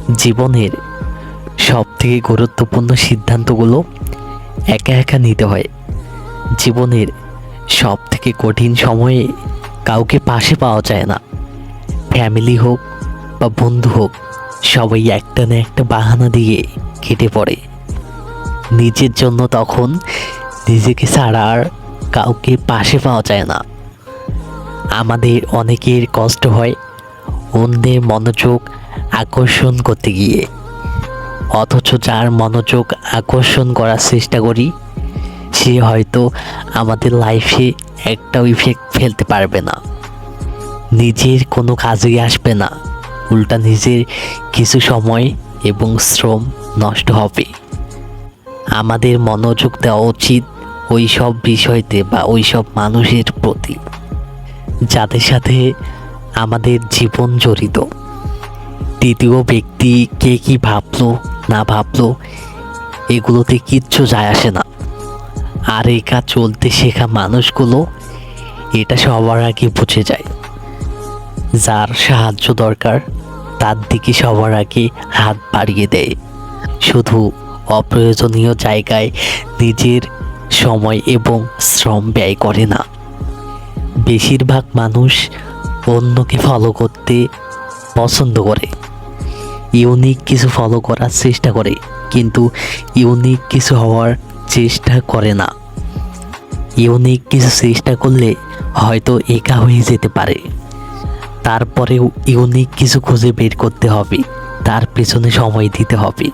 জীবনের সবথেকে গুরুত্বপূর্ণ সিদ্ধান্তগুলো একা একা নিতে হয়। জীবনের সবথেকে কঠিন সময়ে কাউকে পাশে পাওয়া যায় না। ফ্যামিলি হোক বা বন্ধু হোক, সবাই একটা না একটা বাহানা দিয়ে কেটে পড়ে। নিজের জন্য তখন নিজেকে ছাড়া আর কাউকে পাশে পাওয়া যায় না। আমাদের অনেকের কষ্ট হয় অন্যের মনোযোগ আকর্ষণ করতে গিয়ে, অথচ যার মনোযোগ আকর্ষণ করার চেষ্টা করি সে হয়তো আমাদের লাইফে একটাও ইফেক্ট ফেলতে পারবে না, নিজের কোনো কাজেই আসবে না, উল্টা নিজের কিছু সময় এবং শ্রম নষ্ট হবে। আমাদের মনোযোগ দেওয়া উচিত ওই সব বিষয়তে বা ওই সব মানুষের প্রতি যাদের সাথে আমাদের জীবন জড়িত। তৃতীয় ব্যক্তি কে কি ভাবলো না ভাবলো এগুলোতে কিচ্ছু যায় আসে না। আর একা চলতে শেখা মানুষগুলো এটা সবার আগে বুঝে যায়। যার সাহায্য দরকার তার দিকে সবার আগে হাত বাড়িয়ে দেয়, শুধু অপ্রয়োজনীয় জায়গায় নিজের সময় এবং শ্রম ব্যয় করে না। বেশিরভাগ মানুষ অন্যকে ফলো করতে পছন্দ করে, ইউনিক কিছু ফলো করার চেষ্টা করে, কিন্তু ইউনিক কিছু হওয়ার চেষ্টা করে না। ইউনিক কিছু চেষ্টা করলে হয়তো একা হয়ে যেতে পারে, তারপরেও ইউনিক কিছু খুঁজে বের করতে হবে, তার পেছনে সময় দিতে হবে।